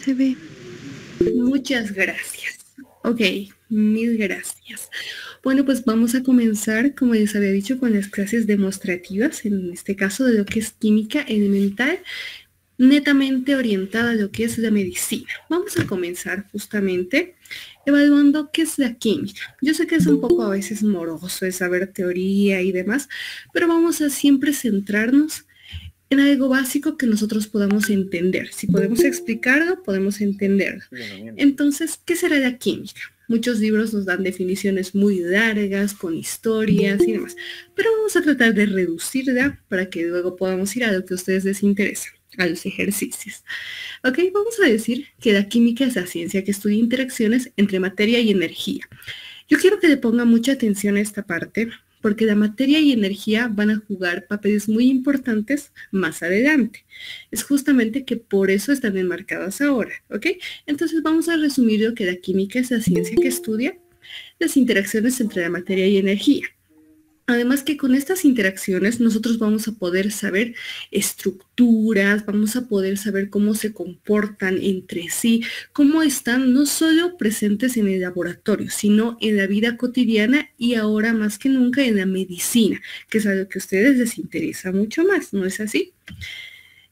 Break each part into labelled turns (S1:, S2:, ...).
S1: Se ve. Muchas gracias. Ok, mil gracias. Bueno, pues vamos a comenzar, como les había dicho, con las clases demostrativas, en este caso de lo que es química elemental, netamente orientada a lo que es la medicina. Vamos a comenzar justamente evaluando qué es la química. Yo sé que es un poco a veces moroso el saber teoría y demás, pero vamos a siempre centrarnos en algo básico que nosotros podamos entender. Si podemos explicarlo, podemos entenderlo. Entonces, ¿qué será la química? Muchos libros nos dan definiciones muy largas, con historias y demás, pero vamos a tratar de reducirla para que luego podamos ir a lo que a ustedes les interesa, a los ejercicios. Ok, vamos a decir que la química es la ciencia que estudia interacciones entre materia y energía. Yo quiero que le ponga mucha atención a esta parte, porque la materia y energía van a jugar papeles muy importantes más adelante. Es justamente que por eso están enmarcadas ahora, ¿ok? Entonces vamos a resumir lo que la química es la ciencia que estudia las interacciones entre la materia y energía. Además que con estas interacciones nosotros vamos a poder saber estructuras, vamos a poder saber cómo se comportan entre sí, cómo están no solo presentes en el laboratorio, sino en la vida cotidiana y ahora más que nunca en la medicina, que es algo que a ustedes les interesa mucho más, ¿no es así?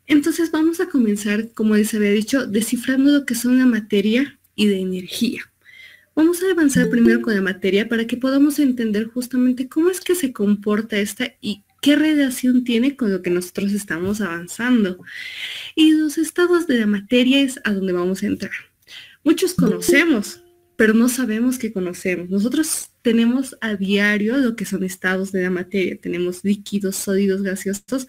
S1: Entonces vamos a comenzar, como les había dicho, descifrando lo que son la materia y la energía. Vamos a avanzar primero con la materia para que podamos entender justamente cómo es que se comporta esta y qué relación tiene con lo que nosotros estamos avanzando. Y los estados de la materia es a donde vamos a entrar. Muchos conocemos, pero no sabemos que conocemos. Nosotros tenemos a diario lo que son estados de la materia. Tenemos líquidos, sólidos, gaseosos,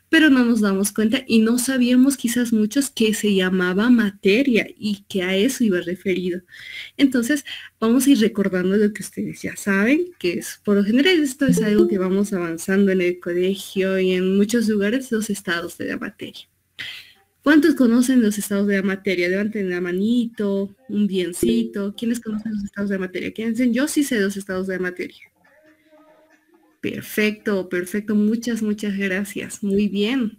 S1: pero no nos damos cuenta y no sabíamos quizás muchos que se llamaba materia y que a eso iba referido. Entonces, vamos a ir recordando lo que ustedes ya saben, que es, por lo general, esto es algo que vamos avanzando en el colegio y en muchos lugares, los estados de la materia. ¿Cuántos conocen los estados de la materia? Levanten la manito, un biencito. ¿Quiénes conocen los estados de la materia? ¿Quiénes dicen? Yo sí sé los estados de la materia. Perfecto, perfecto. Muchas, muchas gracias. Muy bien.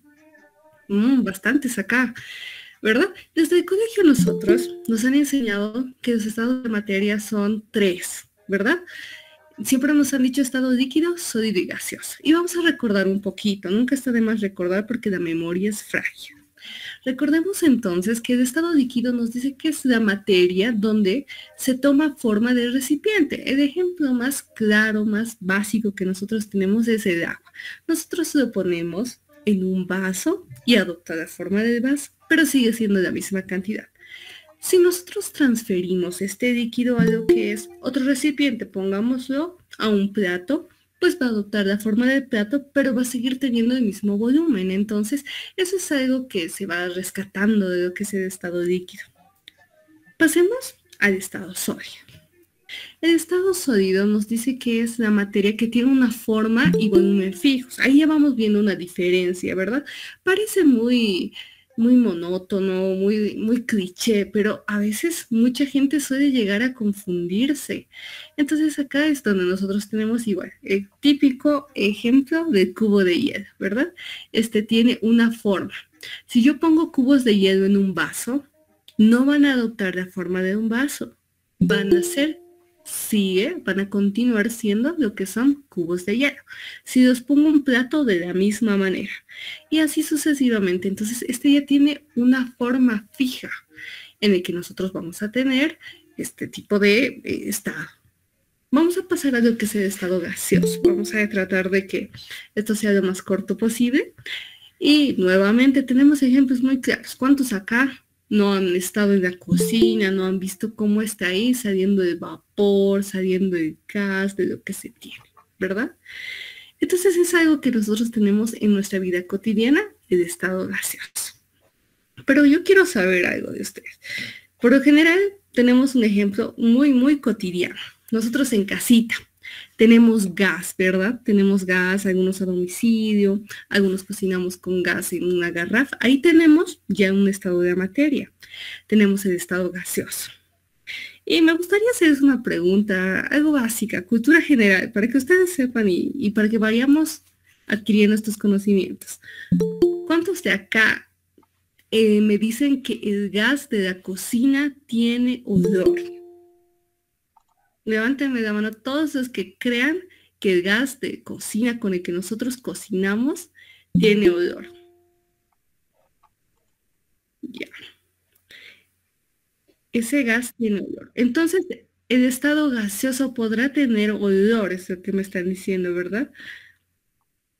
S1: Bastantes acá, ¿verdad? Desde el colegio nosotros nos han enseñado que los estados de materia son 3, ¿verdad? Siempre nos han dicho estado líquido, sólido y gaseoso. Y vamos a recordar un poquito. Nunca está de más recordar porque la memoria es frágil. Recordemos entonces que el estado líquido nos dice que es la materia donde se toma forma del recipiente. El ejemplo más claro, más básico que nosotros tenemos es el agua. Nosotros lo ponemos en un vaso y adopta la forma del vaso, pero sigue siendo la misma cantidad. Si nosotros transferimos este líquido a lo que es otro recipiente, pongámoslo a un plato, pues va a adoptar la forma del plato, pero va a seguir teniendo el mismo volumen. Entonces, eso es algo que se va rescatando de lo que es el estado líquido. Pasemos al estado sólido. El estado sólido nos dice que es la materia que tiene una forma y volumen fijos. Ahí ya vamos viendo una diferencia, ¿verdad? Parece muy monótono, muy cliché, pero a veces mucha gente suele llegar a confundirse. Entonces acá es donde nosotros tenemos igual el típico ejemplo del cubo de hielo, ¿verdad? Este tiene una forma. Si yo pongo cubos de hielo en un vaso, no van a adoptar la forma de un vaso, van a ser van a continuar siendo lo que son cubos de hielo. Si los pongo un plato de la misma manera y así sucesivamente, entonces este ya tiene una forma fija en el que nosotros vamos a tener este tipo de estado. Vamos a pasar a lo que es el estado gaseoso. Vamos a tratar de que esto sea lo más corto posible. Y nuevamente tenemos ejemplos muy claros. ¿Cuántos acá no han estado en la cocina, no han visto cómo está ahí saliendo el vapor, saliendo el gas, de lo que se tiene, ¿verdad? Entonces es algo que nosotros tenemos en nuestra vida cotidiana, el estado gaseoso. Pero yo quiero saber algo de ustedes. Por lo general, tenemos un ejemplo muy cotidiano. Nosotros en casita tenemos gas, ¿verdad? Tenemos gas, algunos a domicilio, algunos cocinamos con gas en una garrafa. Ahí tenemos ya un estado de materia. Tenemos el estado gaseoso. Y me gustaría hacerles una pregunta, algo básica, cultura general, para que ustedes sepan y para que vayamos adquiriendo estos conocimientos. ¿Cuántos de acá me dicen que el gas de la cocina tiene olor. Levántenme la mano todos los que crean que el gas de cocina con el que nosotros cocinamos tiene olor. Ya. Ese gas tiene olor. Entonces, el estado gaseoso podrá tener olor, es lo que me están diciendo, ¿verdad?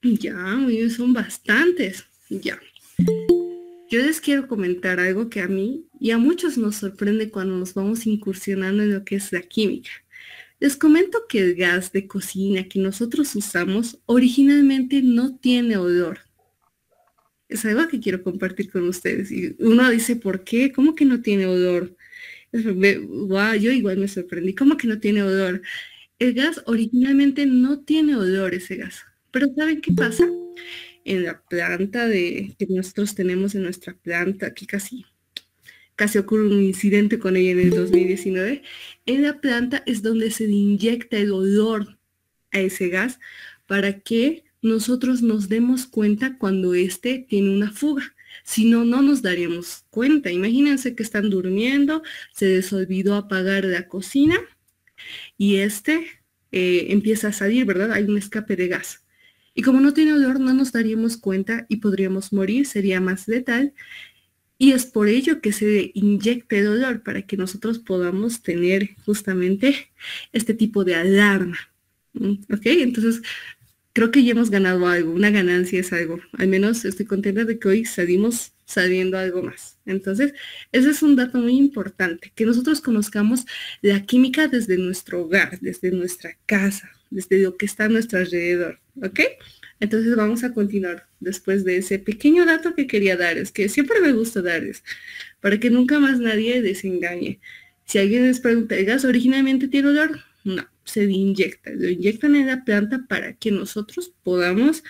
S1: Ya, muy bien, son bastantes. Ya. Yo les quiero comentar algo que a mí y a muchos nos sorprende cuando nos vamos incursionando en lo que es la química. Les comento que el gas de cocina que nosotros usamos originalmente no tiene olor. Es algo que quiero compartir con ustedes. Y uno dice, ¿por qué? ¿Cómo que no tiene olor? Wow, yo igual me sorprendí. ¿Cómo que no tiene olor? El gas originalmente no tiene olor, ese gas. Pero ¿saben qué pasa? En la planta que nosotros tenemos en nuestra planta, que casi ocurre un incidente con ella en el 2019, en la planta es donde se le inyecta el olor a ese gas para que nosotros nos demos cuenta cuando éste tiene una fuga. Si no, no nos daríamos cuenta. Imagínense que están durmiendo, se les olvidó apagar la cocina y empieza a salir, ¿verdad? Hay un escape de gas. Y como no tiene olor, no nos daríamos cuenta y podríamos morir, sería más letal. Y es por ello que se inyecta el olor para que nosotros podamos tener justamente este tipo de alarma. ¿Ok? Entonces, creo que ya hemos ganado algo, una ganancia es algo. Al menos estoy contenta de que hoy salimos sabiendo algo más. Entonces, ese es un dato muy importante, que nosotros conozcamos la química desde nuestro hogar, desde nuestra casa, desde lo que está a nuestro alrededor. ¿Ok? Entonces vamos a continuar después de ese pequeño dato que quería darles, que siempre me gusta darles, para que nunca más nadie desengañe. Si alguien les pregunta, ¿el gas originalmente tiene olor? No, se inyecta, lo inyectan en la planta para que nosotros podamos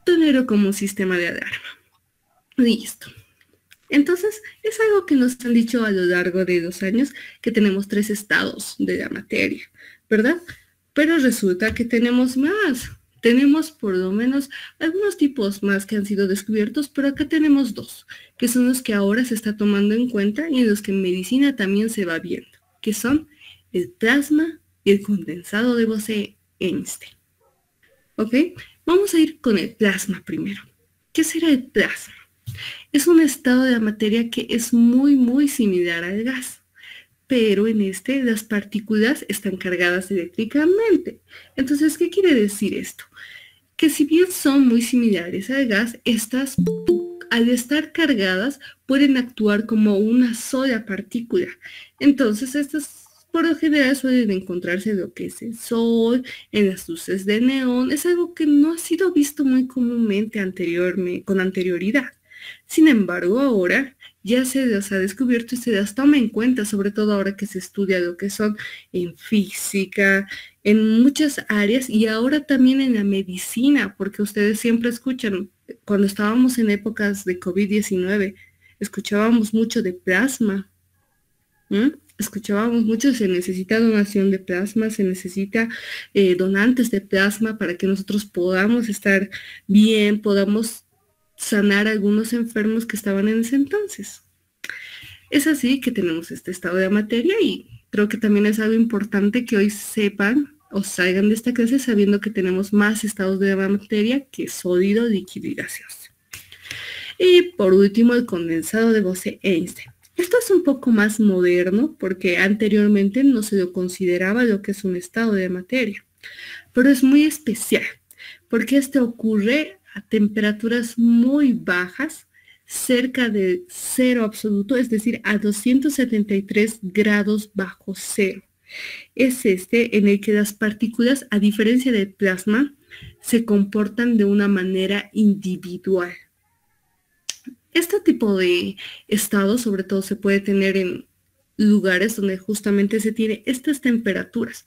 S1: tenerlo como sistema de alarma. Listo. Entonces, es algo que nos han dicho a lo largo de 2 años, que tenemos 3 estados de la materia, ¿verdad? Pero resulta que tenemos más. Tenemos por lo menos algunos tipos más que han sido descubiertos, pero acá tenemos 2, que son los que ahora se está tomando en cuenta y en los que en medicina también se va viendo, que son el plasma y el condensado de Bose-Einstein. ¿Ok? Vamos a ir con el plasma primero. ¿Qué será el plasma? Es un estado de la materia que es muy, muy similar al gas, pero en las partículas están cargadas eléctricamente. Entonces, ¿qué quiere decir esto? Que si bien son muy similares al gas, estas, al estar cargadas, pueden actuar como una sola partícula. Entonces, estas por lo general suelen encontrarse en lo que es el sol, en las luces de neón. Es algo que no ha sido visto muy comúnmente con anterioridad. Sin embargo, ahora ya se las ha descubierto y se las toma en cuenta, sobre todo ahora que se estudia lo que son en física, en muchas áreas y ahora también en la medicina, porque ustedes siempre escuchan, cuando estábamos en épocas de COVID-19, escuchábamos mucho de plasma. Escuchábamos mucho, se necesita donación de plasma, se necesita donantes de plasma para que nosotros podamos estar bien, podamos sanar a algunos enfermos que estaban en ese entonces. Es así que tenemos este estado de materia y creo que también es algo importante que hoy sepan o salgan de esta clase sabiendo que tenemos más estados de la materia que sólido, líquido y gaseoso. Y por último, el condensado de Bose-Einstein. Esto es un poco más moderno porque anteriormente no se lo consideraba lo que es un estado de materia, pero es muy especial porque este ocurre a temperaturas muy bajas, cerca de cero absoluto, es decir, a 273 grados bajo cero. Es en el que las partículas, a diferencia del plasma, se comportan de una manera individual. Este tipo de estado, sobre todo, se puede tener en lugares donde justamente se tiene estas temperaturas,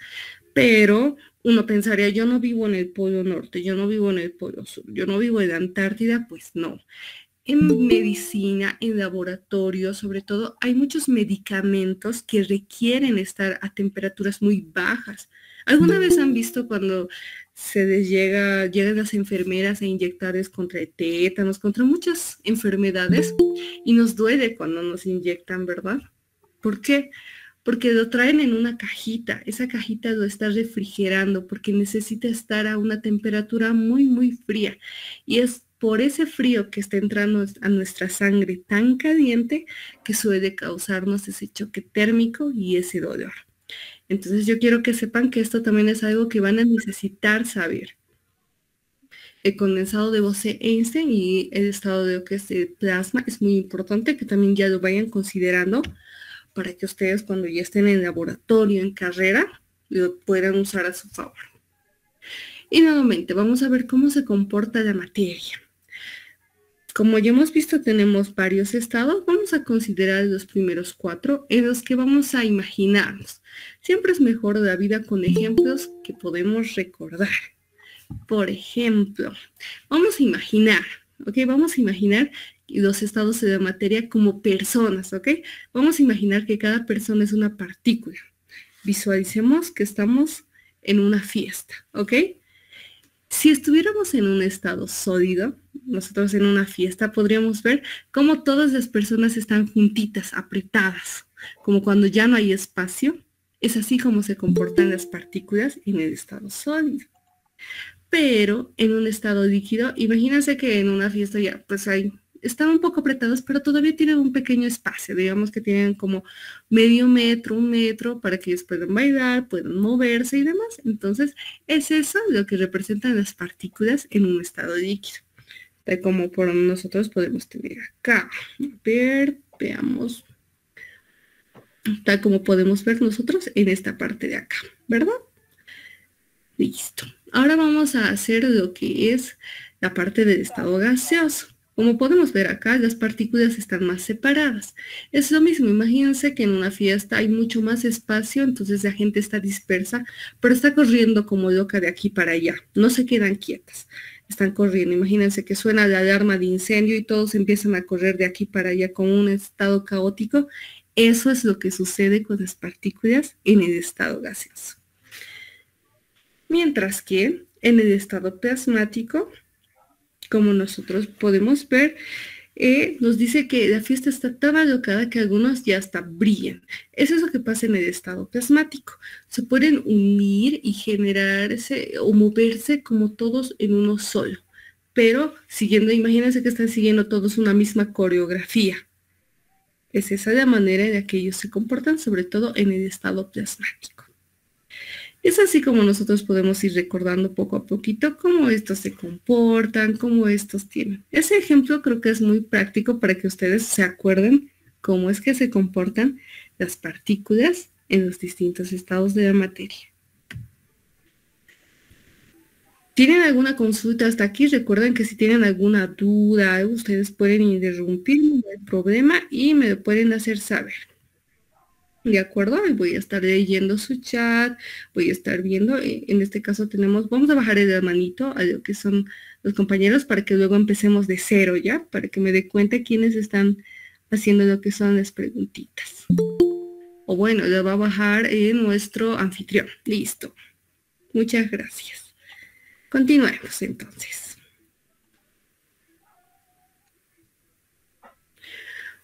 S1: pero uno pensaría, yo no vivo en el Polo Norte, yo no vivo en el Polo Sur, yo no vivo en la Antártida, pues no. En medicina, en laboratorio, sobre todo, hay muchos medicamentos que requieren estar a temperaturas muy bajas. ¿Alguna vez han visto cuando llegan las enfermeras a inyectarles contra tétanos, contra muchas enfermedades y nos duele cuando nos inyectan, ¿verdad? ¿Por qué? Porque lo traen en una cajita. Esa cajita lo está refrigerando porque necesita estar a una temperatura muy, muy fría. Y es por ese frío que está entrando a nuestra sangre tan caliente que suele causarnos ese choque térmico y ese dolor. Entonces yo quiero que sepan que esto también es algo que van a necesitar saber. El condensado de Bose-Einstein y el estado de lo que es el plasma es muy importante que también ya lo vayan considerando para que ustedes cuando ya estén en laboratorio, en carrera, lo puedan usar a su favor. Y nuevamente, vamos a ver cómo se comporta la materia. Como ya hemos visto, tenemos varios estados. Vamos a considerar los primeros 4 en los que vamos a imaginarnos. Siempre es mejor la vida con ejemplos que podemos recordar. Por ejemplo, vamos a imaginar, ¿ok? Vamos a imaginar los estados de la materia como personas, ¿ok? Vamos a imaginar que cada persona es una partícula. Visualicemos que estamos en una fiesta, ¿ok? Si estuviéramos en un estado sólido, nosotros en una fiesta podríamos ver cómo todas las personas están juntitas, apretadas, como cuando ya no hay espacio. Es así como se comportan las partículas en el estado sólido. Pero en un estado líquido, imagínense que en una fiesta ya pues están un poco apretados, pero todavía tienen un pequeño espacio, digamos que tienen como medio metro, 1 metro, para que ellos puedan bailar, puedan moverse y demás. Entonces, es eso lo que representan las partículas en un estado líquido, tal como por nosotros podemos tener acá. A ver, veamos, tal como podemos ver nosotros en esta parte de acá, ¿verdad? Listo. Ahora vamos a hacer lo que es la parte del estado gaseoso. Como podemos ver acá, las partículas están más separadas. Es lo mismo, imagínense que en una fiesta hay mucho más espacio, entonces la gente está dispersa, pero está corriendo como loca de aquí para allá. No se quedan quietas, están corriendo. Imagínense que suena la alarma de incendio y todos empiezan a correr de aquí para allá con un estado caótico. Eso es lo que sucede con las partículas en el estado gaseoso. Mientras que en el estado plasmático, como nosotros podemos ver, nos dice que la fiesta está tan alocada que algunos ya hasta brillan. Eso es lo que pasa en el estado plasmático. Se pueden unir y generarse o moverse como todos en uno solo, pero siguiendo, imagínense que están siguiendo todos una misma coreografía. Es esa la manera en la que ellos se comportan, sobre todo en el estado plasmático. Es así como nosotros podemos ir recordando poco a poquito cómo estos se comportan, cómo estos tienen. Ese ejemplo creo que es muy práctico para que ustedes se acuerden cómo es que se comportan las partículas en los distintos estados de la materia. ¿Tienen alguna consulta hasta aquí? Recuerden que si tienen alguna duda, ustedes pueden interrumpirme, no hay problema, y me lo pueden hacer saber. ¿De acuerdo? Voy a estar leyendo su chat, voy a estar viendo, en este caso vamos a bajar el manito a lo que son los compañeros para que luego empecemos de cero, ¿ya? Para que me dé cuenta quiénes están haciendo lo que son las preguntitas. O bueno, lo va a bajar nuestro anfitrión. Listo. Muchas gracias. Continuemos entonces.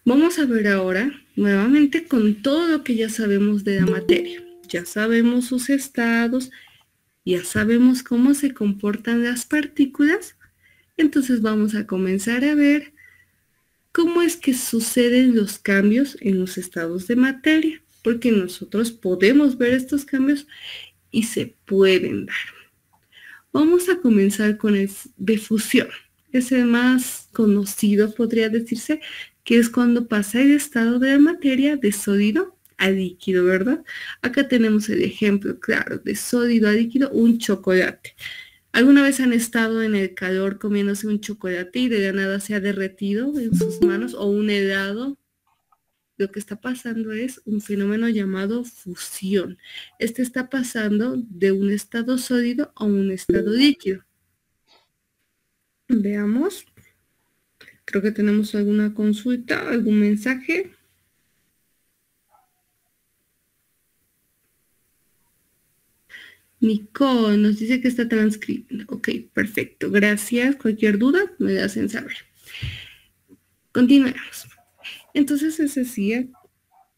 S1: Vamos a ver ahora nuevamente con todo lo que ya sabemos de la materia. Ya sabemos sus estados, ya sabemos cómo se comportan las partículas. Entonces vamos a comenzar a ver cómo es que suceden los cambios en los estados de materia, porque nosotros podemos ver estos cambios y se pueden dar. Vamos a comenzar con el de fusión. Es el más conocido, podría decirse, que es cuando pasa el estado de la materia de sólido a líquido, ¿verdad? Acá tenemos el ejemplo claro de sólido a líquido, un chocolate. ¿Alguna vez han estado en el calor comiéndose un chocolate y de la nada se ha derretido en sus manos o un helado? Lo que está pasando es un fenómeno llamado fusión. Este está pasando de un estado sólido a un estado líquido. Veamos. Creo que tenemos alguna consulta, algún mensaje. Nicole nos dice que está transcribiendo. Ok, perfecto. Gracias. Cualquier duda me la hacen saber. Continuemos. Entonces les decía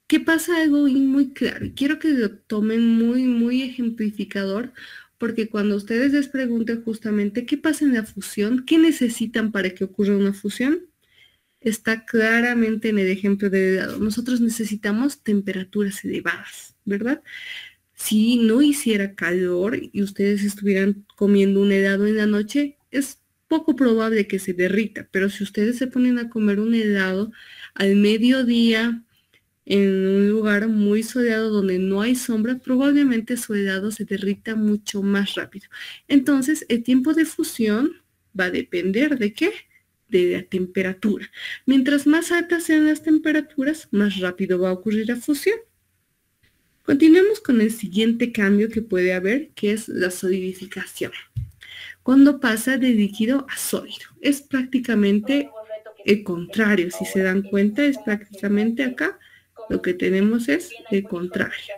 S1: que pasa algo muy claro. Quiero que lo tomen muy ejemplificador, porque cuando ustedes les pregunten justamente qué pasa en la fusión, qué necesitan para que ocurra una fusión, está claramente en el ejemplo del helado. Nosotros necesitamos temperaturas elevadas, ¿verdad? Si no hiciera calor y ustedes estuvieran comiendo un helado en la noche, es poco probable que se derrita, pero si ustedes se ponen a comer un helado al mediodía en un lugar muy soleado donde no hay sombra, probablemente su helado se derrita mucho más rápido. Entonces, el tiempo de fusión va a depender ¿de qué? De la temperatura. Mientras más altas sean las temperaturas, más rápido va a ocurrir la fusión. Continuemos con el siguiente cambio que puede haber, que es la solidificación. Cuando pasa de líquido a sólido, es prácticamente el contrario. Si se dan cuenta, es prácticamente acá lo que tenemos es el contrario.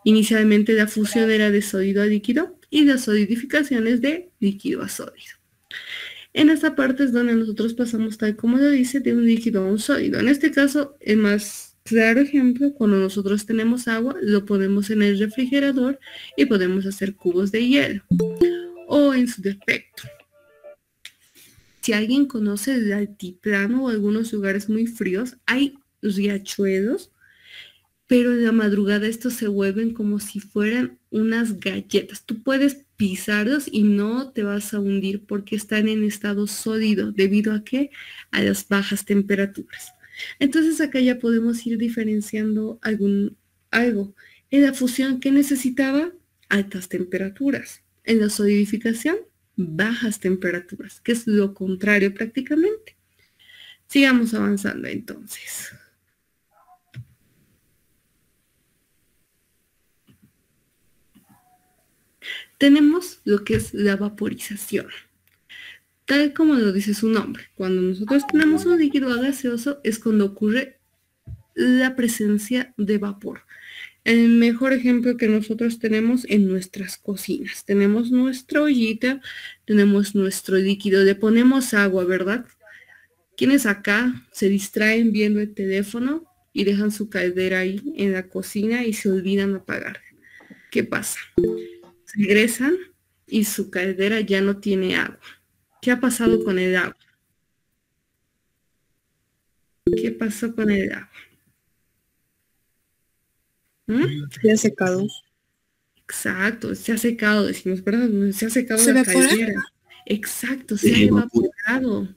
S1: Inicialmente la fusión era de sólido a líquido y la solidificación es de líquido a sólido. En esta parte es donde nosotros pasamos, tal como lo dice, de un líquido a un sólido. En este caso, el más claro ejemplo, cuando nosotros tenemos agua, lo ponemos en el refrigerador y podemos hacer cubos de hielo. O en su defecto, si alguien conoce el altiplano o algunos lugares muy fríos, hay riachuelos, pero en la madrugada estos se vuelven como si fueran unas galletas. Tú puedes pisarlos y no te vas a hundir porque están en estado sólido. ¿Debido a qué? A las bajas temperaturas. Entonces acá ya podemos ir diferenciando algo. En la fusión, ¿qué necesitaba? Altas temperaturas. En la solidificación, bajas temperaturas, que es lo contrario prácticamente. Sigamos avanzando entonces. Tenemos lo que es la vaporización. Tal como lo dice su nombre, cuando nosotros tenemos un líquido gaseoso es cuando ocurre la presencia de vapor. El mejor ejemplo que nosotros tenemos en nuestras cocinas. Tenemos nuestra ollita, tenemos nuestro líquido, le ponemos agua, ¿verdad? Quienes acá se distraen viendo el teléfono y dejan su caldera ahí en la cocina y se olvidan apagar. ¿Qué pasa? Regresan y su caldera ya no tiene agua. ¿Qué ha pasado con el agua? ¿Qué pasó con el agua?
S2: Se ha secado.
S1: Exacto, se ha secado, decimos, ¿verdad? Se ha secado
S2: ¿Se
S1: la
S2: evapora?
S1: caldera. Exacto, se ha evaporado.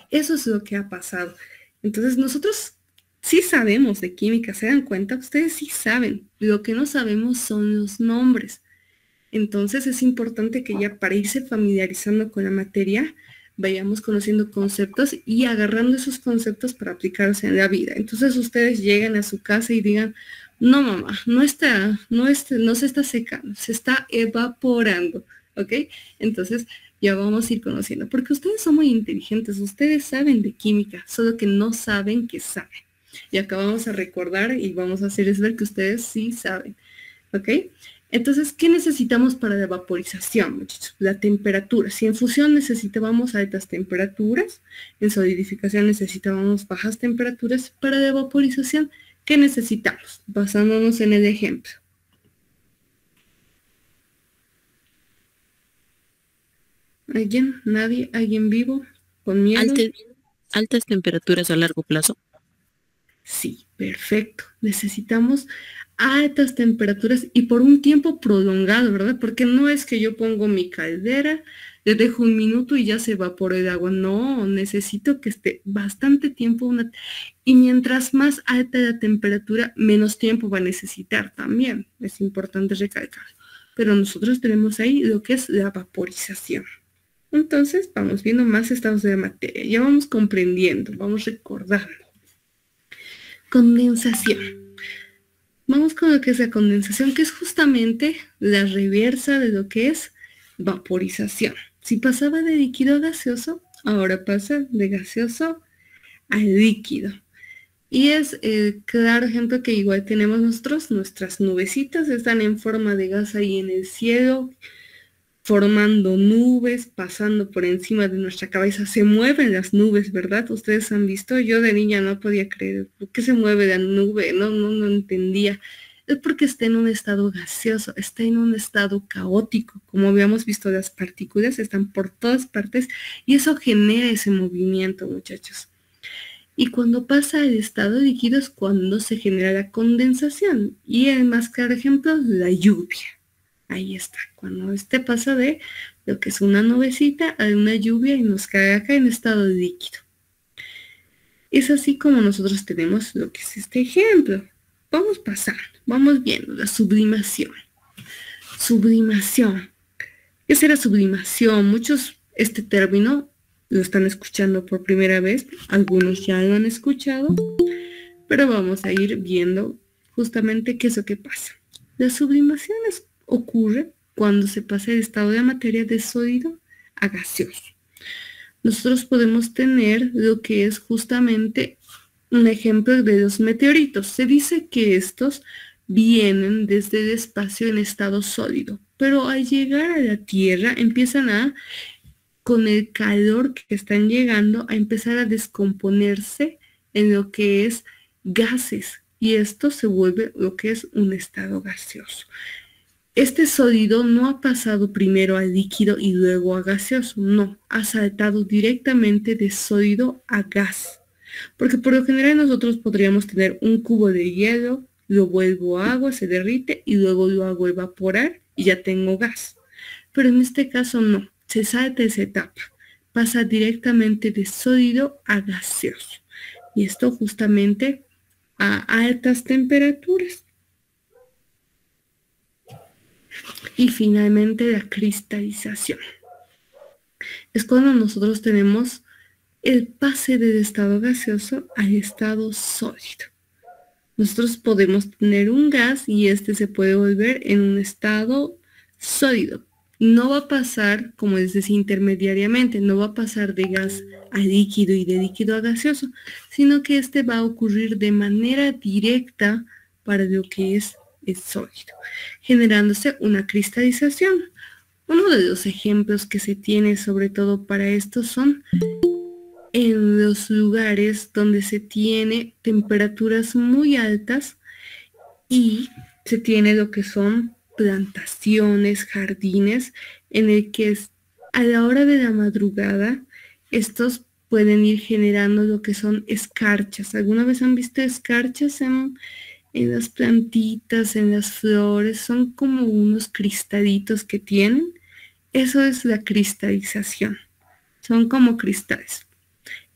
S1: Eso es lo que ha pasado. Entonces nosotros sí sabemos de química, ¿se dan cuenta? Ustedes sí saben. Lo que no sabemos son los nombres. Entonces es importante que ya para irse familiarizando con la materia, vayamos conociendo conceptos y agarrando esos conceptos para aplicarlos en la vida. Entonces ustedes llegan a su casa y digan, no mamá, no se está secando, se está evaporando, ¿ok? Entonces ya vamos a ir conociendo, porque ustedes son muy inteligentes, ustedes saben de química, solo que no saben que saben. Y acá vamos a recordar y vamos a hacerles ver que ustedes sí saben, ¿ok? Entonces, ¿qué necesitamos para la vaporización, muchachos? La temperatura. Si en fusión necesitábamos altas temperaturas, en solidificación necesitábamos bajas temperaturas. Para la vaporización, ¿qué necesitamos? Basándonos en el ejemplo. ¿Alguien? ¿Nadie? ¿Alguien vivo? ¿Con miedo?
S2: Altas temperaturas a largo plazo.
S1: Sí, perfecto. Necesitamos altas temperaturas y por un tiempo prolongado, ¿verdad? Porque no es que yo pongo mi caldera, le dejo un minuto y ya se evapora el agua. No, necesito que esté bastante tiempo. Y mientras más alta la temperatura, menos tiempo va a necesitar también. Es importante recalcar. Pero nosotros tenemos ahí lo que es la vaporización. Entonces, vamos viendo más estados de la materia. Ya vamos comprendiendo, vamos recordando. Condensación. Vamos con lo que es la condensación, que es justamente la reversa de lo que es vaporización. Si pasaba de líquido a gaseoso, ahora pasa de gaseoso a líquido. Y es el claro ejemplo que igual tenemos nosotros, nuestras nubecitas están en forma de gas ahí en el cielo, formando nubes, pasando por encima de nuestra cabeza. Se mueven las nubes, ¿verdad? Ustedes han visto, yo de niña no podía creer, ¿por qué se mueve la nube? No entendía. Es porque está en un estado gaseoso, está en un estado caótico. Como habíamos visto, las partículas están por todas partes y eso genera ese movimiento, muchachos. Y cuando pasa el estado líquido es cuando se genera la condensación. Y el más claro ejemplo, la lluvia. Ahí está, cuando pasa de lo que es una nubecita a una lluvia y nos cae acá en estado líquido. Es así como nosotros tenemos lo que es este ejemplo. Vamos pasando, vamos viendo la sublimación. Sublimación. ¿Qué será sublimación? Muchos este término lo están escuchando por primera vez, algunos ya lo han escuchado, pero vamos a ir viendo justamente qué es lo que pasa. La sublimación ocurre cuando se pasa el estado de materia de sólido a gaseoso. Nosotros podemos tener lo que es justamente un ejemplo de los meteoritos. Se dice que estos vienen desde el espacio en estado sólido, pero al llegar a la Tierra empiezan con el calor que están llegando, a empezar a descomponerse en lo que es gases, y esto se vuelve lo que es un estado gaseoso. Este sólido no ha pasado primero a líquido y luego a gaseoso, no, ha saltado directamente de sólido a gas. Porque por lo general nosotros podríamos tener un cubo de hielo, lo vuelvo a agua, se derrite y luego lo hago evaporar y ya tengo gas. Pero en este caso no, se salta esa etapa, pasa directamente de sólido a gaseoso. Y esto justamente a altas temperaturas. Y finalmente la cristalización. Es cuando nosotros tenemos el pase del estado gaseoso al estado sólido. Nosotros podemos tener un gas y este se puede volver en un estado sólido. No va a pasar, como les decía, intermediariamente, no va a pasar de gas a líquido y de líquido a gaseoso, sino que este va a ocurrir de manera directa para lo que es el sólido, generándose una cristalización. Uno de los ejemplos que se tiene sobre todo para esto son en los lugares donde se tiene temperaturas muy altas y se tiene lo que son plantaciones, jardines, en el que a la hora de la madrugada estos pueden ir generando lo que son escarchas. ¿Alguna vez han visto escarchas en las plantitas, en las flores? Son como unos cristalitos que tienen. Eso es la cristalización. Son como cristales.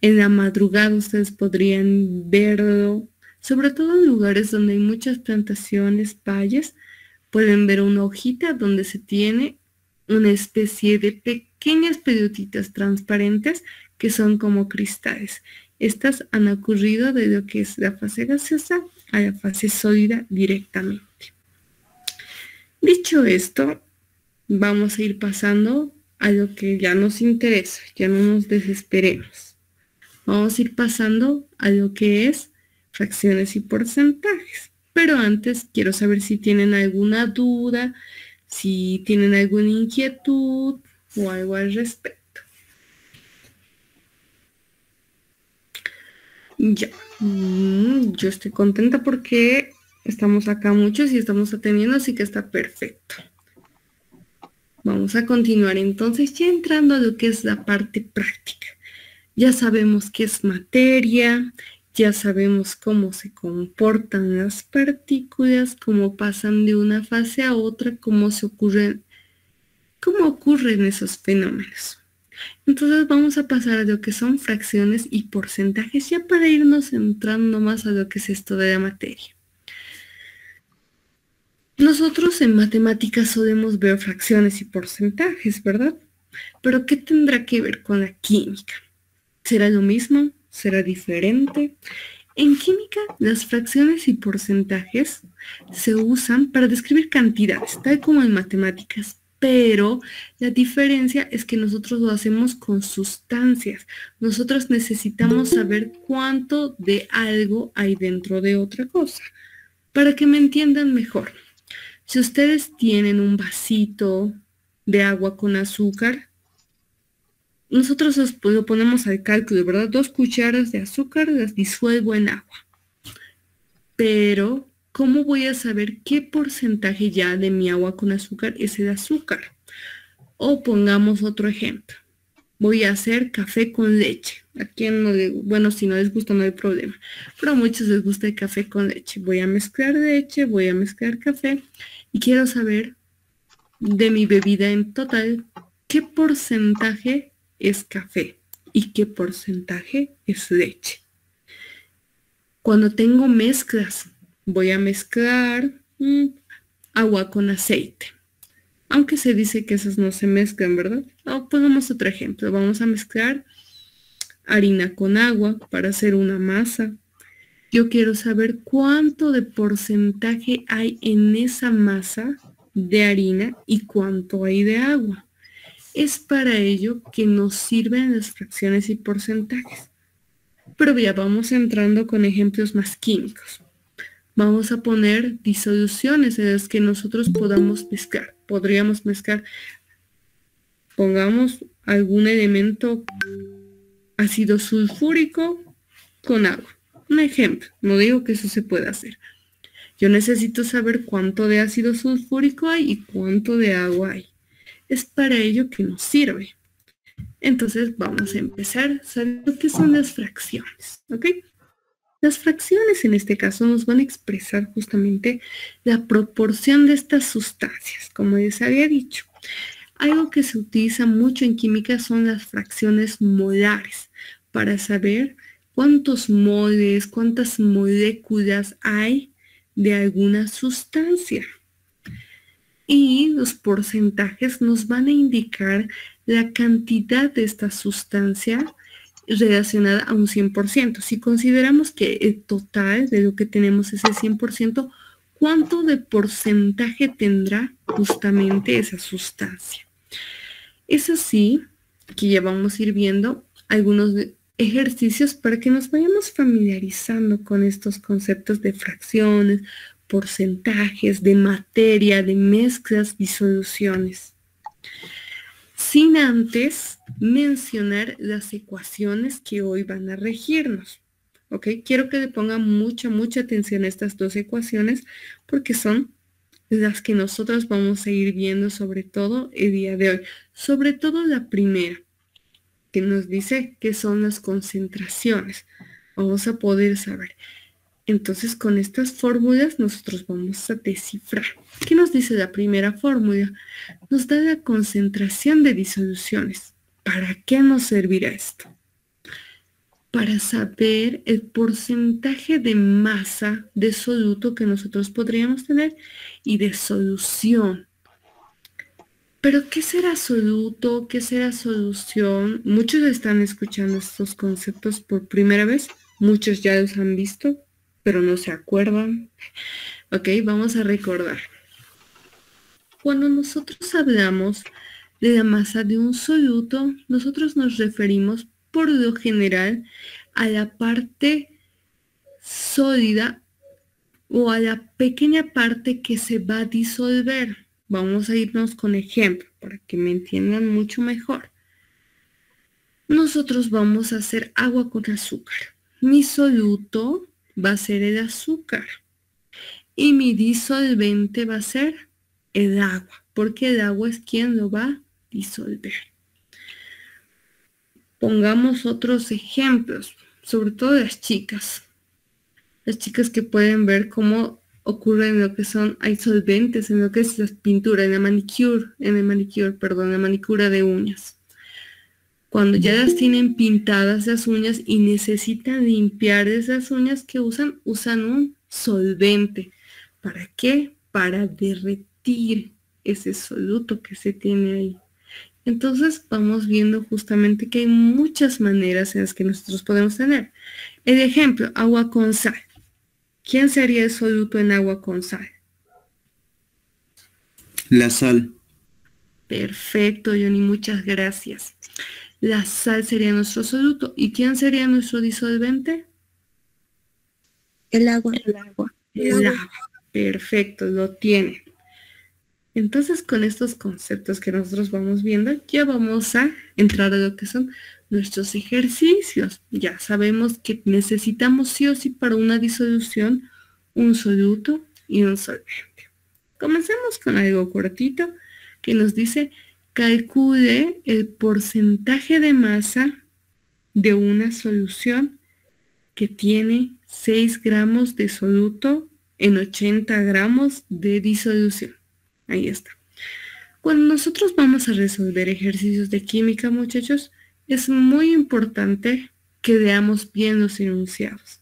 S1: En la madrugada ustedes podrían verlo, sobre todo en lugares donde hay muchas plantaciones, valles, pueden ver una hojita donde se tiene una especie de pequeñas pelotitas transparentes que son como cristales. Estas han ocurrido de lo que es la fase gaseosa a la fase sólida directamente. Dicho esto, vamos a ir pasando a lo que ya nos interesa, ya no nos desesperemos. Vamos a ir pasando a lo que es fracciones y porcentajes. Pero antes quiero saber si tienen alguna duda, si tienen alguna inquietud o algo al respecto. Ya, yo estoy contenta porque estamos acá muchos y estamos atendiendo, así que está perfecto. Vamos a continuar entonces ya entrando a lo que es la parte práctica. Ya sabemos qué es materia, ya sabemos cómo se comportan las partículas, cómo pasan de una fase a otra, cómo ocurren esos fenómenos. Entonces vamos a pasar a lo que son fracciones y porcentajes, ya para irnos entrando más a lo que es esto de la materia. Nosotros en matemáticas solemos ver fracciones y porcentajes, ¿verdad? Pero ¿qué tendrá que ver con la química? ¿Será lo mismo? ¿Será diferente? En química, las fracciones y porcentajes se usan para describir cantidades, tal como en matemáticas, pero la diferencia es que nosotros lo hacemos con sustancias. Nosotros necesitamos saber cuánto de algo hay dentro de otra cosa. Para que me entiendan mejor, si ustedes tienen un vasito de agua con azúcar, nosotros lo ponemos al cálculo, ¿verdad? 2 cucharas de azúcar las disuelvo en agua. Pero, ¿cómo voy a saber qué porcentaje ya de mi agua con azúcar es el azúcar? O pongamos otro ejemplo. Voy a hacer café con leche. A quien no le, bueno, si no les gusta no hay problema. Pero a muchos les gusta el café con leche. Voy a mezclar leche, voy a mezclar café y quiero saber de mi bebida en total qué porcentaje es café y qué porcentaje es leche. Cuando tengo mezclas, voy a mezclar agua con aceite. Aunque se dice que esas no se mezclan, ¿verdad? Pongamos otro ejemplo. Vamos a mezclar harina con agua para hacer una masa. Yo quiero saber cuánto de porcentaje hay en esa masa de harina y cuánto hay de agua. Es para ello que nos sirven las fracciones y porcentajes. Pero ya vamos entrando con ejemplos más químicos. Vamos a poner disoluciones en las que nosotros podamos mezclar. Podríamos mezclar, pongamos algún elemento ácido sulfúrico con agua. Un ejemplo, no digo que eso se pueda hacer. Yo necesito saber cuánto de ácido sulfúrico hay y cuánto de agua hay. Es para ello que nos sirve. Entonces vamos a empezar sabiendo qué son las fracciones, ¿ok? Las fracciones en este caso nos van a expresar justamente la proporción de estas sustancias, como les había dicho. Algo que se utiliza mucho en química son las fracciones molares, para saber cuántos moles, cuántas moléculas hay de alguna sustancia. Y los porcentajes nos van a indicar la cantidad de esta sustancia relacionada a un 100%. Si consideramos que el total de lo que tenemos es el 100%, ¿cuánto de porcentaje tendrá justamente esa sustancia? Es así que ya vamos a ir viendo algunos ejercicios para que nos vayamos familiarizando con estos conceptos de fracciones, porcentajes, de materia, de mezclas, disoluciones. Sin antes mencionar las ecuaciones que hoy van a regirnos. ¿Ok? Quiero que le pongan mucha atención a estas dos ecuaciones porque son las que nosotros vamos a ir viendo sobre todo el día de hoy. Sobre todo la primera, que nos dice qué son las concentraciones. Vamos a poder saber. Entonces, con estas fórmulas nosotros vamos a descifrar. ¿Qué nos dice la primera fórmula? Nos da la concentración de disoluciones. ¿Para qué nos servirá esto? Para saber el porcentaje de masa de soluto que nosotros podríamos tener y de solución. ¿Pero qué será soluto? ¿Qué será solución? Muchos están escuchando estos conceptos por primera vez. Muchos ya los han visto, pero no se acuerdan. Ok, vamos a recordar. Cuando nosotros hablamos de la masa de un soluto, nosotros nos referimos por lo general a la parte sólida o a la pequeña parte que se va a disolver. Vamos a irnos con ejemplo para que me entiendan mucho mejor. Nosotros vamos a hacer agua con azúcar. Mi soluto va a ser el azúcar y mi disolvente va a ser el agua, porque el agua es quien lo va a disolver. Pongamos otros ejemplos, sobre todo las chicas que pueden ver cómo ocurre en lo que son, hay solventes, en lo que es la pintura, en la manicura de uñas. Cuando ya las tienen pintadas las uñas y necesitan limpiar esas uñas, ¿qué usan? Usan un solvente. ¿Para qué? Para derretir ese soluto que se tiene ahí. Entonces vamos viendo justamente que hay muchas maneras en las que nosotros podemos tener. El ejemplo, agua con sal. ¿Quién sería el soluto en agua con sal?
S3: La sal.
S1: Perfecto, Johnny, muchas gracias. La sal sería nuestro soluto. ¿Y quién sería nuestro disolvente?
S2: El agua.
S1: El agua. Perfecto, lo tiene. Entonces, con estos conceptos que nosotros vamos viendo, ya vamos a entrar a lo que son nuestros ejercicios. Ya sabemos que necesitamos sí o sí para una disolución un soluto y un solvente. Comencemos con algo cortito que nos dice: calcule el porcentaje de masa de una solución que tiene 6 gramos de soluto en 80 gramos de disolución. Ahí está. Cuando nosotros vamos a resolver ejercicios de química, muchachos, es muy importante que veamos bien los enunciados,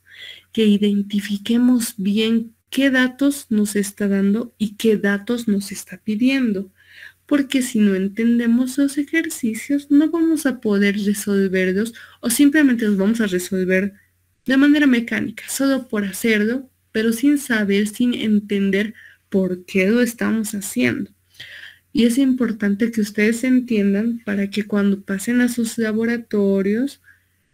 S1: que identifiquemos bien qué datos nos está dando y qué datos nos está pidiendo. Porque si no entendemos los ejercicios, no vamos a poder resolverlos o simplemente los vamos a resolver de manera mecánica, solo por hacerlo, pero sin saber, sin entender por qué lo estamos haciendo. Y es importante que ustedes entiendan para que cuando pasen a sus laboratorios,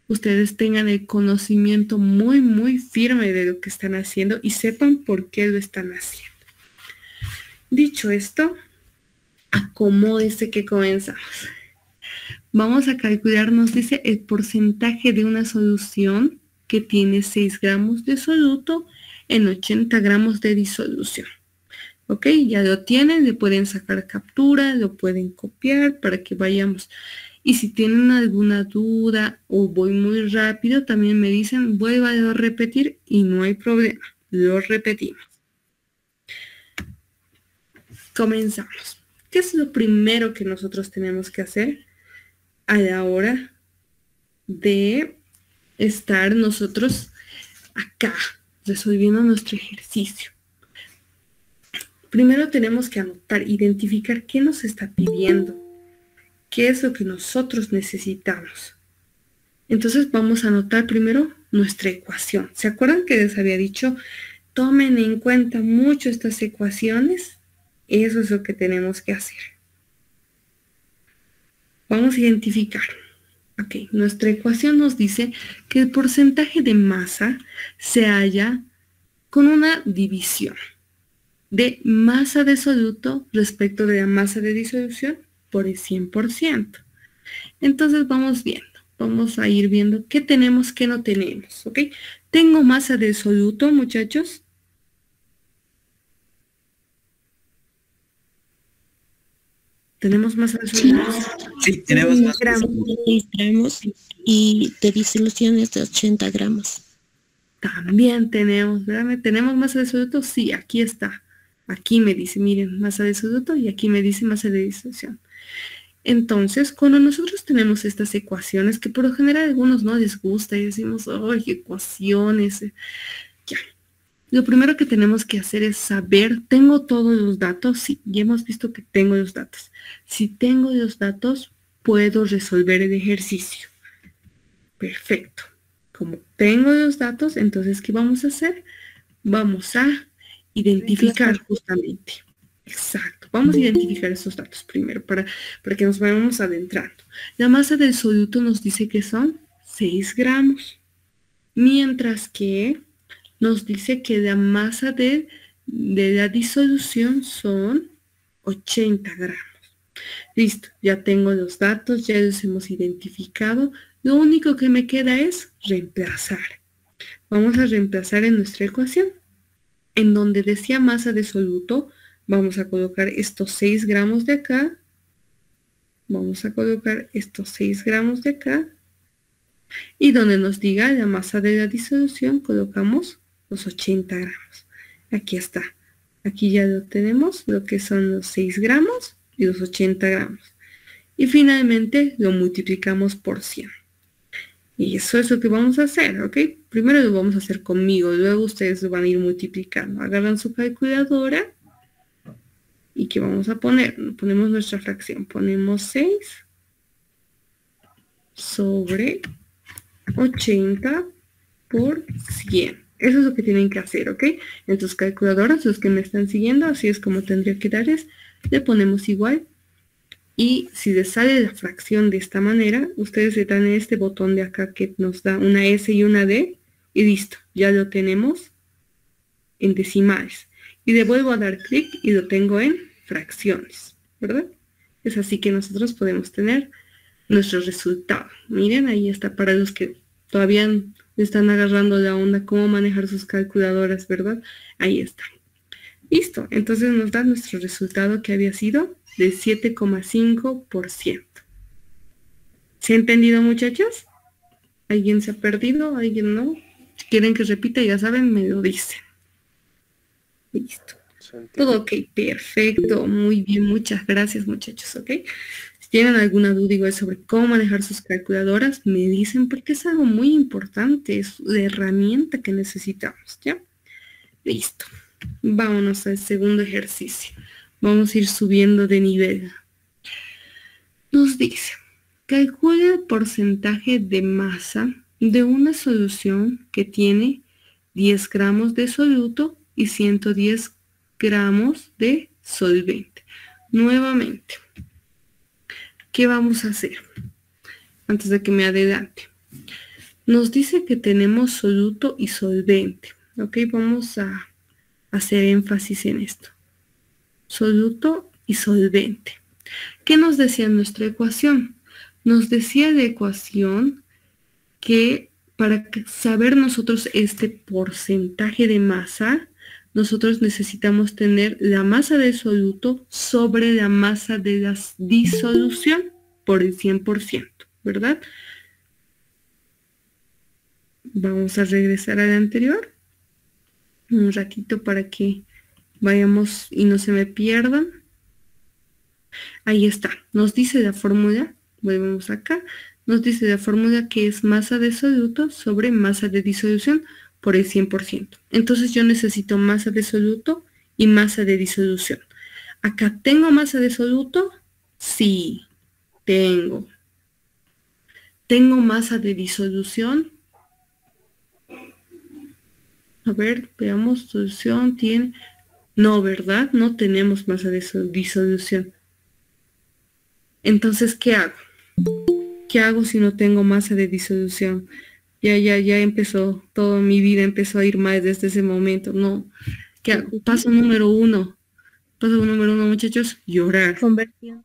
S1: ustedes tengan el conocimiento muy, muy firme de lo que están haciendo y sepan por qué lo están haciendo. Dicho esto, acomódese que comenzamos. Vamos a calcular, nos dice, el porcentaje de una solución que tiene 6 gramos de soluto en 80 gramos de disolución. Ok, ya lo tienen, le pueden sacar captura, lo pueden copiar para que vayamos. Y si tienen alguna duda o voy muy rápido, también me dicen, vuelva a repetir y no hay problema, lo repetimos. Comenzamos. ¿Qué es lo primero que nosotros tenemos que hacer a la hora de estar nosotros acá resolviendo nuestro ejercicio? Primero tenemos que anotar, identificar qué nos está pidiendo, qué es lo que nosotros necesitamos. Entonces vamos a anotar primero nuestra ecuación. ¿Se acuerdan que les había dicho, tomen en cuenta mucho estas ecuaciones? Eso es lo que tenemos que hacer. Vamos a identificar. Ok, nuestra ecuación nos dice que el porcentaje de masa se halla con una división de masa de soluto respecto de la masa de disolución por el 100%. Entonces vamos viendo, vamos a ir viendo qué tenemos, qué no tenemos, ¿ok? ¿Tengo masa de soluto, muchachos? ¿Tenemos masa de soluto?
S3: Sí, tenemos masa de
S2: soluto. 6 gramos y de disolución es de 80 gramos.
S1: También tenemos, ¿verdad? ¿Tenemos masa de soluto? Sí, aquí está. Aquí me dice, miren, masa de soluto y aquí me dice masa de disolución. Entonces, cuando nosotros tenemos estas ecuaciones, que por lo general a algunos no les gusta y decimos, ¡ay, ecuaciones! Ya. Lo primero que tenemos que hacer es saber, ¿tengo todos los datos? Sí, ya hemos visto que tengo los datos. Si tengo los datos, puedo resolver el ejercicio. Perfecto. Como tengo los datos, entonces, ¿qué vamos a hacer? Vamos a identificar justamente. Exacto. Vamos a identificar esos datos primero para que nos vayamos adentrando. La masa del soluto nos dice que son 6 gramos. Mientras que nos dice que la masa de la disolución son 80 gramos. Listo. Ya tengo los datos, ya los hemos identificado. Lo único que me queda es reemplazar. Vamos a reemplazar en nuestra ecuación. En donde decía masa de soluto, vamos a colocar estos 6 gramos de acá. Vamos a colocar estos 6 gramos de acá. Y donde nos diga la masa de la disolución, colocamos los 80 gramos. Aquí está. Aquí ya lo tenemos, lo que son los 6 gramos y los 80 gramos. Y finalmente lo multiplicamos por 100. Y eso es lo que vamos a hacer, ¿ok? Primero lo vamos a hacer conmigo, luego ustedes lo van a ir multiplicando. Agarran su calculadora y ¿qué vamos a poner? Ponemos nuestra fracción. Ponemos 6 sobre 80 por 100. Eso es lo que tienen que hacer, ¿ok? En sus calculadoras, los que me están siguiendo, así es como tendría que darles. Le ponemos igual Y si les sale la fracción de esta manera, ustedes le dan este botón de acá que nos da una S y una D, y listo, ya lo tenemos en decimales. Y le vuelvo a dar clic y lo tengo en fracciones, ¿verdad? Es así que nosotros podemos tener nuestro resultado. Miren, ahí está para los que todavía están agarrando la onda, cómo manejar sus calculadoras, ¿verdad? Ahí está. Listo, entonces nos da nuestro resultado que había sido de 7,5%. ¿Se ha entendido, muchachos? ¿Alguien se ha perdido? ¿Alguien no? Si quieren que repita, ya saben, me lo dicen. Listo. Todo ok, perfecto, muy bien, muchas gracias, muchachos, ok. Si tienen alguna duda igual sobre cómo manejar sus calculadoras, me dicen porque es algo muy importante, es la herramienta que necesitamos, ¿ya? Listo. Vámonos al segundo ejercicio. Vamos a ir subiendo de nivel. Nos dice, calcula el porcentaje de masa de una solución que tiene 10 gramos de soluto y 110 gramos de solvente. Nuevamente, ¿qué vamos a hacer? Antes de que me adelante. Nos dice que tenemos soluto y solvente. Ok, vamos a hacer énfasis en esto. Soluto y solvente. ¿Qué nos decía nuestra ecuación? Nos decía la ecuación que para saber nosotros este porcentaje de masa, nosotros necesitamos tener la masa del soluto sobre la masa de la disolución por el 100%, ¿verdad? Vamos a regresar al anterior un ratito para que vayamos y no se me pierdan. Ahí está, nos dice la fórmula, volvemos acá, nos dice la fórmula que es masa de soluto sobre masa de disolución por el 100%. Entonces yo necesito masa de soluto y masa de disolución. Acá, ¿tengo masa de soluto? Sí, tengo. ¿Tengo masa de disolución? A ver, veamos, solución tiene... No, ¿verdad? No tenemos masa de disolución. Entonces, ¿qué hago? ¿Qué hago si no tengo masa de disolución? Ya empezó, toda mi vida empezó a ir mal desde ese momento. No, ¿qué hago? Paso número uno. Paso número uno, muchachos, llorar.
S2: Conversión.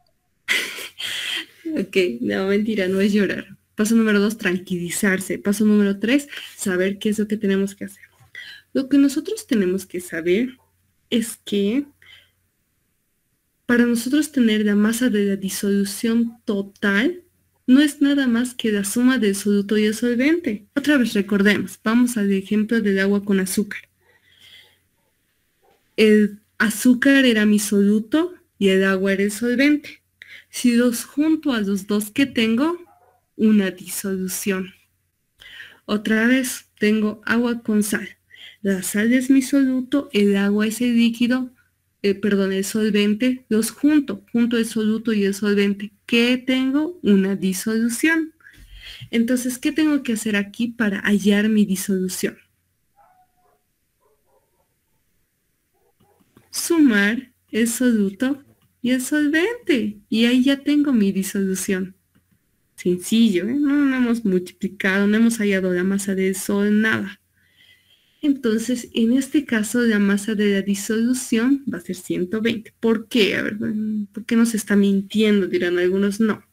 S1: Ok, no, mentira, no es llorar. Paso número 2, tranquilizarse. Paso número 3, saber qué es lo que tenemos que hacer. Lo que nosotros tenemos que saber es que para nosotros tener la masa de la disolución total, no es nada más que la suma del soluto y el solvente. Otra vez recordemos, vamos al ejemplo del agua con azúcar. El azúcar era mi soluto y el agua era el solvente. Si los junto a los dos que tengo, una disolución. Otra vez tengo agua con sal. La sal es mi soluto, el agua es el líquido, el solvente, los junto el soluto y el solvente. ¿Qué tengo? Una disolución. Entonces, ¿qué tengo que hacer aquí para hallar mi disolución? Sumar el soluto y el solvente. Y ahí ya tengo mi disolución. Sencillo, ¿eh? No hemos multiplicado, no hemos hallado la masa del sol, nada. Entonces, en este caso, la masa de la disolución va a ser 120. ¿Por qué? A ver, ¿por qué nos está mintiendo? Dirán algunos, no.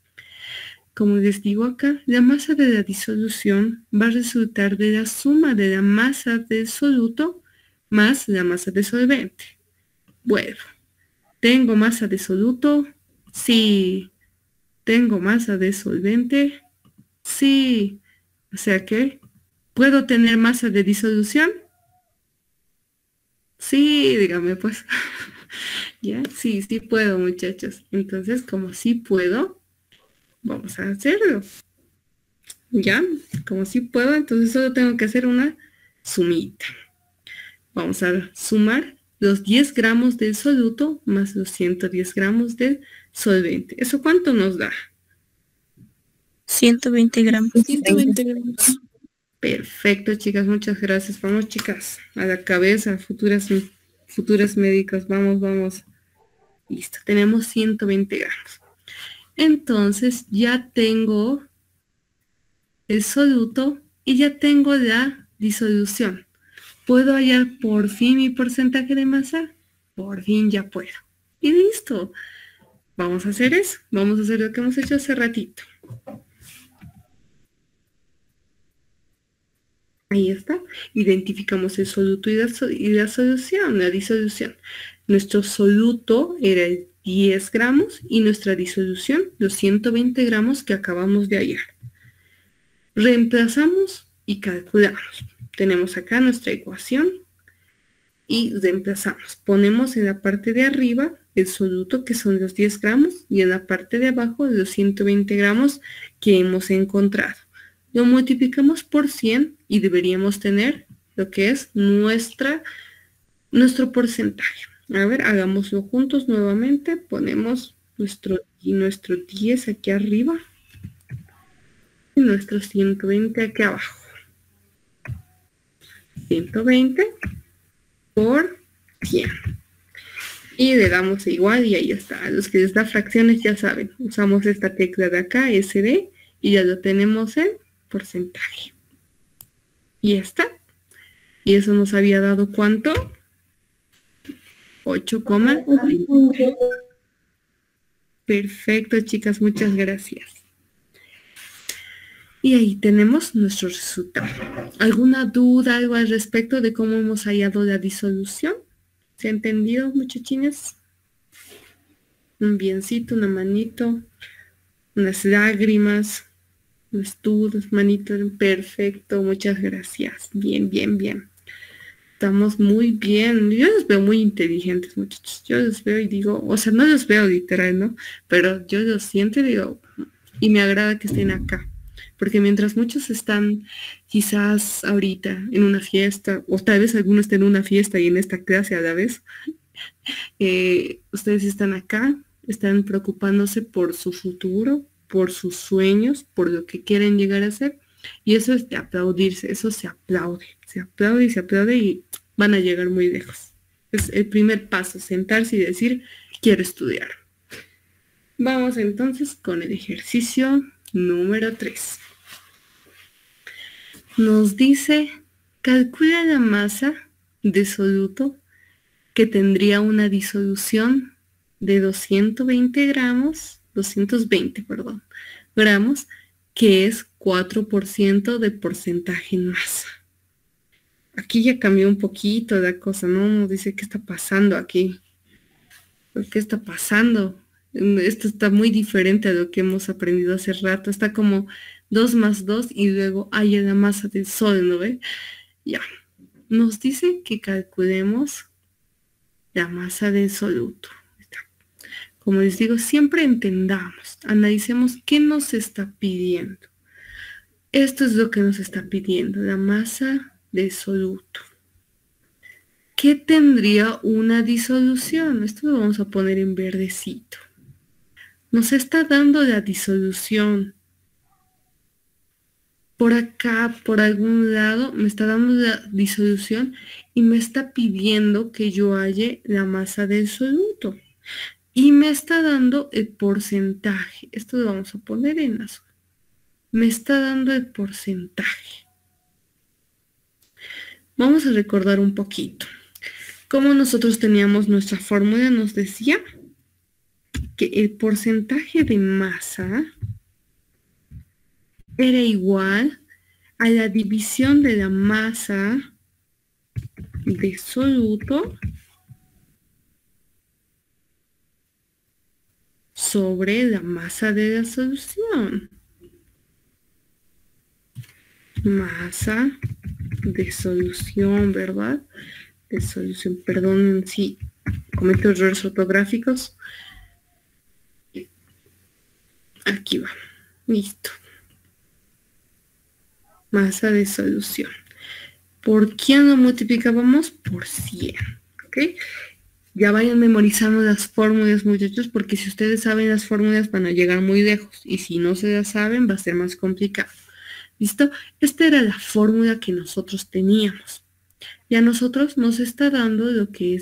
S1: Como les digo acá, la masa de la disolución va a resultar de la suma de la masa del soluto más la masa de solvente. Bueno, ¿tengo masa de soluto? Sí. ¿Tengo masa de solvente? Sí. O sea que, ¿puedo tener masa de disolución? Sí, dígame pues. ¿Ya? Sí puedo, muchachos. Entonces, como sí puedo, vamos a hacerlo. ¿Ya? Como sí puedo, entonces solo tengo que hacer una sumita. Vamos a sumar los 10 gramos del soluto más los 110 gramos del solvente. ¿Eso cuánto nos da?
S2: 120 gramos.
S1: 120 gramos. Perfecto, chicas, muchas gracias. Vamos, chicas, a la cabeza, futuras médicas. Vamos. Listo, tenemos 120 gramos. Entonces ya tengo el soluto y ya tengo la disolución. ¿Puedo hallar por fin mi porcentaje de masa? Por fin ya puedo. Y listo. Vamos a hacer eso. Vamos a hacer lo que hemos hecho hace ratito. Ahí está. Identificamos el soluto y la solución, la disolución. Nuestro soluto era el 10 gramos y nuestra disolución los 120 gramos que acabamos de hallar. Reemplazamos y calculamos. Tenemos acá nuestra ecuación y reemplazamos. Ponemos en la parte de arriba el soluto, que son los 10 gramos, y en la parte de abajo los 120 gramos que hemos encontrado. Lo multiplicamos por 100 y deberíamos tener lo que es nuestro porcentaje. A ver, hagámoslo juntos nuevamente. Ponemos nuestro 10 aquí arriba y nuestro 120 aquí abajo. 120 por 100. Y le damos igual y ahí está. A los que les da fracciones ya saben. Usamos esta tecla de acá, SD, y ya lo tenemos en porcentaje. Y ya está. Y eso nos había dado ¿cuánto? 8,20. Perfecto, chicas, muchas gracias. Y ahí tenemos nuestro resultado. ¿Alguna duda, algo al respecto de cómo hemos hallado la disolución? ¿Se ha entendido, muchachines? Un biencito, una manito, unas lágrimas, unas dudas, manitos. Perfecto, muchas gracias. Bien, bien, bien. Estamos muy bien. Yo los veo muy inteligentes, muchachos. Yo los veo y digo, o sea, no los veo literal, ¿no? Pero yo los siento y digo, y me agrada que estén acá. Porque mientras muchos están quizás ahorita en una fiesta, o tal vez algunos estén en una fiesta y en esta clase a la vez, ustedes están acá, están preocupándose por su futuro, por sus sueños, por lo que quieren llegar a ser. Y eso es de aplaudirse, eso se aplaude y se aplaude y van a llegar muy lejos. Es el primer paso, sentarse y decir, quiero estudiar. Vamos entonces con el ejercicio número 3. Nos dice, calcula la masa de soluto que tendría una disolución de 220 gramos, que es 4% de porcentaje en masa. Aquí ya cambió un poquito la cosa, ¿no? Nos dice, ¿qué está pasando aquí? ¿Qué está pasando? Esto está muy diferente a lo que hemos aprendido hace rato. Está como 2 más 2 y luego hay la masa del sol, ¿no ve? Ya. Nos dice que calculemos la masa del soluto. Como les digo, siempre entendamos, analicemos qué nos está pidiendo. Esto es lo que nos está pidiendo, la masa del soluto. ¿Qué tendría una disolución? Esto lo vamos a poner en verdecito. Nos está dando la disolución. Por acá, por algún lado, me está dando la disolución y me está pidiendo que yo halle la masa del soluto. Y me está dando el porcentaje. Esto lo vamos a poner en azul. Me está dando el porcentaje. Vamos a recordar un poquito. Como nosotros teníamos nuestra fórmula, nos decía que el porcentaje de masa era igual a la división de la masa de soluto sobre la masa de la solución. Masa de solución, ¿verdad? De solución, perdón si cometo errores ortográficos. Aquí va, listo. Masa de solución. ¿Por quién lo multiplicábamos? Por 100, ¿ok? Ya vayan memorizando las fórmulas, muchachos, porque si ustedes saben las fórmulas van a llegar muy lejos. Y si no se las saben, va a ser más complicado. ¿Listo? Esta era la fórmula que nosotros teníamos. Y a nosotros nos está dando lo que es